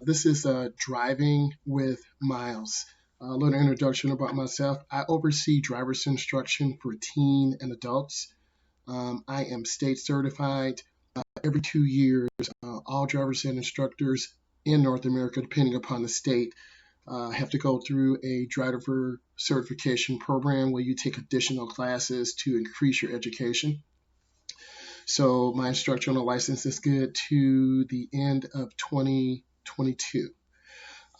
This is Driving with Myles. A little introduction about myself. I oversee driver's instruction for teen and adults. I am state certified. Every 2 years, all drivers and instructors in North America, depending upon the state, have to go through a driver certification program where you take additional classes to increase your education. So my instructional license is good to the end of 2022.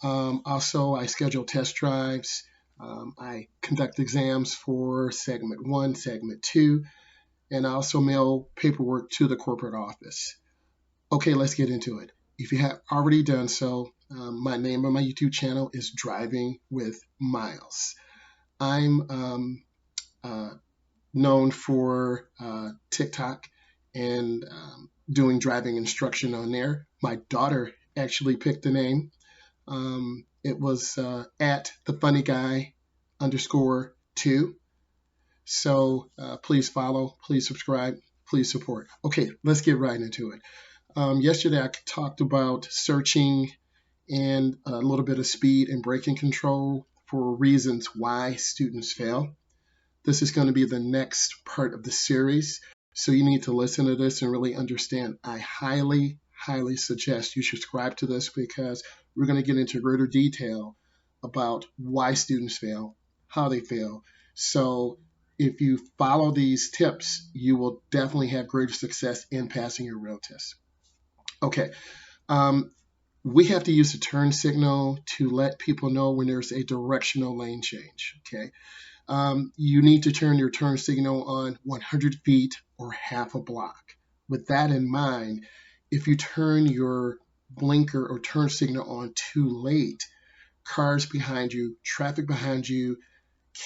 Also, I schedule test drives. I conduct exams for segment one, segment two, and I also mail paperwork to the corporate office. Okay, let's get into it. If you have already done so, my name on my YouTube channel is Driving with Myles. I'm uh, known for TikTok and doing driving instruction on there. My daughter actually picked the name. It was at the funny guy underscore two. So please follow, please subscribe, please support. Okay, let's get right into it. Yesterday I talked about searching and a little bit of speed and braking control for reasons why students fail. This is going to be the next part of the series. So you need to listen to this and really understand. I highly suggest you subscribe to this because we're going to get into greater detail about why students fail, how they fail. So if you follow these tips, you will definitely have greater success in passing your road test. Okay. Um, we have to use the turn signal to let people know when there's a directional lane change. Okay. You need to turn your turn signal on 100 feet or half a block. With that in mind, if you turn your blinker or turn signal on too late, cars behind you, traffic behind you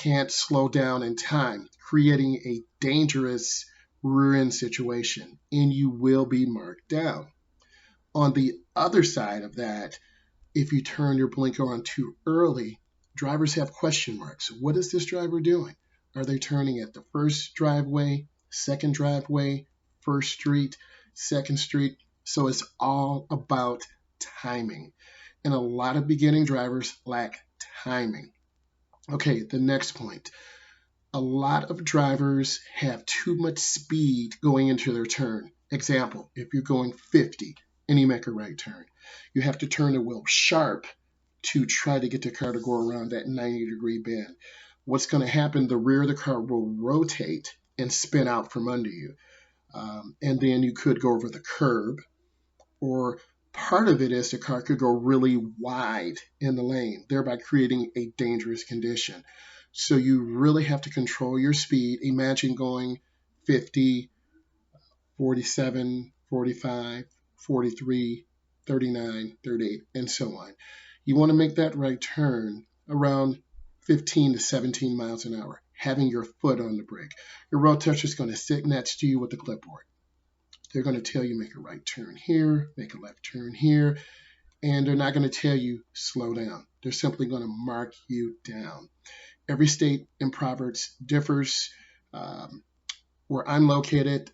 can't slow down in time, creating a dangerous rear end situation, and you will be marked down. On the other side of that, if you turn your blinker on too early, drivers have question marks. What is this driver doing? Are they turning at the first driveway, second driveway, first street, second street? So it's all about timing. And a lot of beginning drivers lack timing. Okay, the next point. A lot of drivers have too much speed going into their turn. Example, if you're going 50 and you make a right turn, you have to turn the wheel sharp to try to get the car to go around that 90-degree bend. What's going to happen? The rear of the car will rotate and spin out from under you. And then you could go over the curb, or part of it is the car could go really wide in the lane, thereby creating a dangerous condition. So you really have to control your speed. Imagine going 50, 47, 45, 43, 39, 38, and so on. You want to make that right turn around 15 to 17 miles an hour, having your foot on the brake. Your road tester is going to sit next to you with the clipboard. They're going to tell you make a right turn here, make a left turn here, and they're not going to tell you slow down. They're simply going to mark you down. Every state in Proverbs differs. Where I'm located,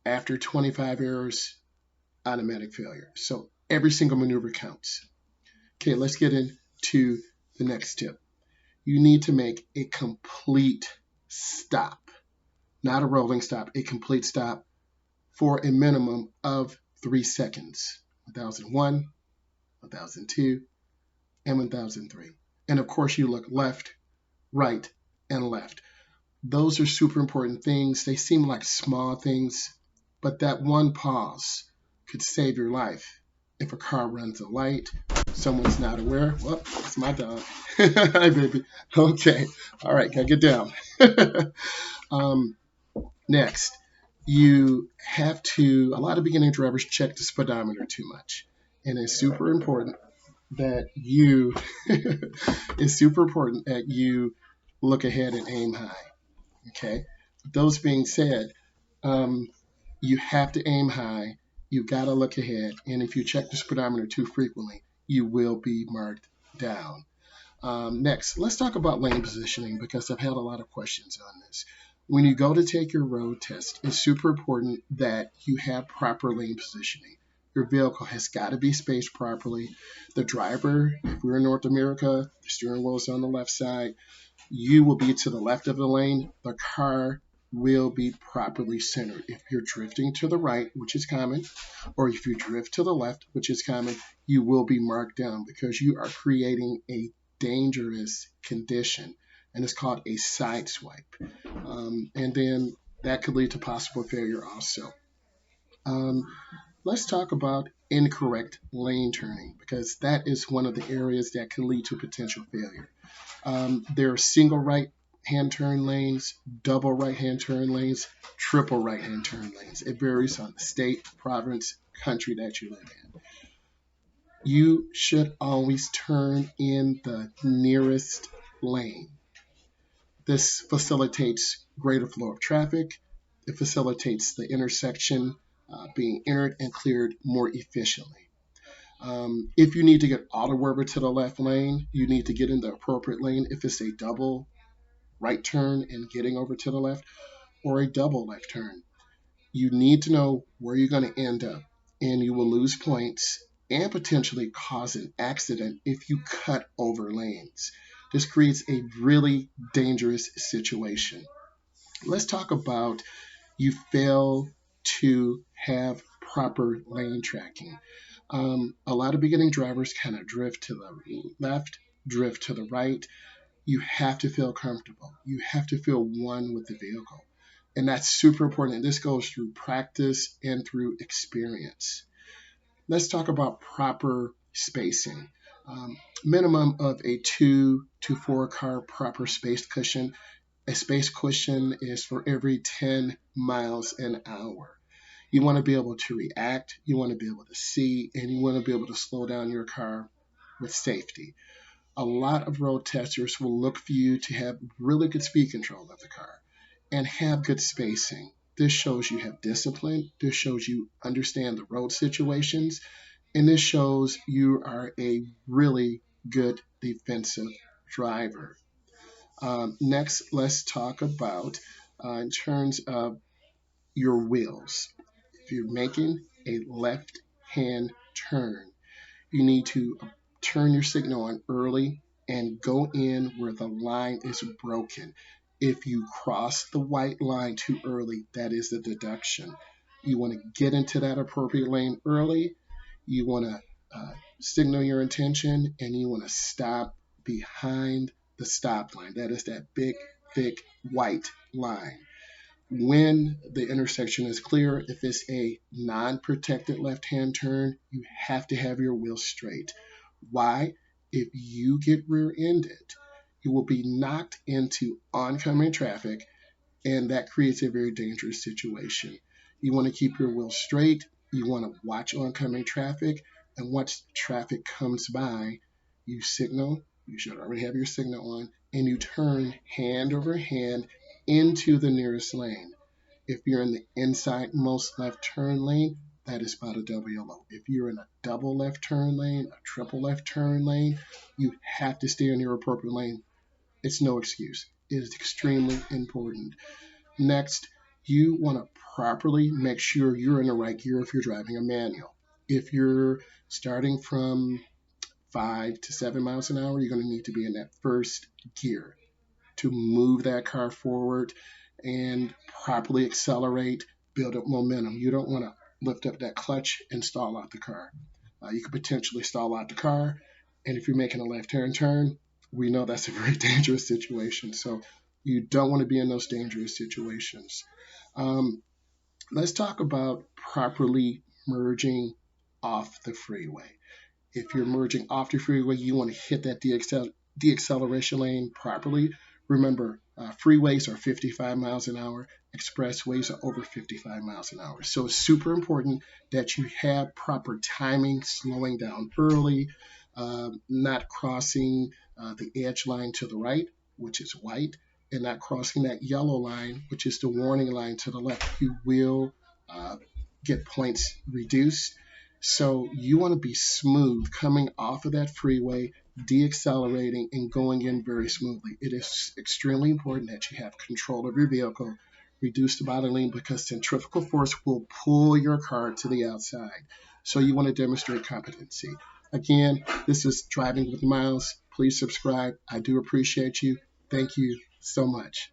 after 25 errors, automatic failure. So every single maneuver counts. Okay, let's get into the next tip. You need to make a complete stop, not a rolling stop, a complete stop for a minimum of 3 seconds. 1001, 1002, and 1003. And of course, you look left, right, and left. Those are super important things. They seem like small things, but that one pause could save your life. If a car runs a light, someone's not aware. Well, it's my dog. Hi, baby. Okay. All right, gotta get down. um, Next, you have to, a lot of beginning drivers check the speedometer too much. And it's super important that you, it's super important that you look ahead and aim high. Okay. Those being said, um, you have to aim high. You've got to look ahead. And if you check the speedometer too frequently, you will be marked down. Next, let's talk about lane positioning because I've had a lot of questions on this. When you go to take your road test, it's super important that you have proper lane positioning. Your vehicle has got to be spaced properly. The driver, if we're in North America, the steering wheel is on the left side. You will be to the left of the lane. The car will be properly centered. If you're drifting to the right, which is common, or if you drift to the left, which is common, you will be marked down because you are creating a dangerous condition, and it's called a side swipe. And then that could lead to possible failure also. Um, let's talk about incorrect lane turning because that is one of the areas that can lead to potential failure. There are single right hand turn lanes, double right hand turn lanes, triple right hand turn lanes. It varies on the state, province, country that you live in. You should always turn in the nearest lane. This facilitates greater flow of traffic. It facilitates the intersection being entered and cleared more efficiently. If you need to get all the way over to the left lane, you need to get in the appropriate lane. If it's a double right turn and getting over to the left, or a double left turn, you need to know where you're going to end up, and you will lose points and potentially cause an accident if you cut over lanes. This creates a really dangerous situation. Let's talk about you fail to have proper lane tracking. A lot of beginning drivers kind of drift to the left, drift to the right. You have to feel comfortable. You have to feel one with the vehicle. And that's super important. And this goes through practice and through experience. Let's talk about proper spacing. Minimum of a 2 to 4 car proper spaced cushion. A space cushion is for every 10 miles an hour. You want to be able to react, you want to be able to see, and you want to be able to slow down your car with safety. A lot of road testers will look for you to have really good speed control of the car and have good spacing. This shows you have discipline. This shows you understand the road situations. And this shows you are a really good defensive driver. Next, let's talk about in terms of your wheels. If you're making a left hand turn, you need to turn your signal on early and go in where the line is broken. If you cross the white line too early, that is a deduction. You want to get into that appropriate lane early. You want to signal your intention, and you want to stop behind the stop line. That is that big, thick white line. When the intersection is clear, if it's a non-protected left-hand turn, you have to have your wheels straight. Why? If you get rear-ended, you will be knocked into oncoming traffic, and that creates a very dangerous situation. You want to keep your wheels straight. You want to watch oncoming traffic, and once traffic comes by, you signal. You should already have your signal on, and you turn hand over hand into the nearest lane. If you're in the inside most left turn lane, that is about a double yellow. If you're in a double left turn lane, a triple left turn lane, you have to stay in your appropriate lane. It's no excuse. It is extremely important. Next, you want to properly make sure you're in the right gear if you're driving a manual. If you're starting from 5 to 7 miles an hour, you're going to need to be in that first gear to move that car forward and properly accelerate, build up momentum. You don't want to lift up that clutch and stall out the car. You could potentially stall out the car, and if you're making a left-hand turn, we know that's a very dangerous situation. So you don't want to be in those dangerous situations. Um, let's talk about properly merging off the freeway. If you're merging off the freeway, you want to hit that deacceleration lane properly. Remember, freeways are 55 miles an hour. Expressways are over 55 miles an hour. So it's super important that you have proper timing, slowing down early, not crossing the edge line to the right, which is white, and not crossing that yellow line, which is the warning line to the left. You will get points reduced. So you want to be smooth coming off of that freeway, deaccelerating and going in very smoothly. It is extremely important that you have control of your vehicle, reduce the body lean because centrifugal force will pull your car to the outside. So you want to demonstrate competency. Again, this is Driving with Myles. Please subscribe. I do appreciate you. Thank you so much.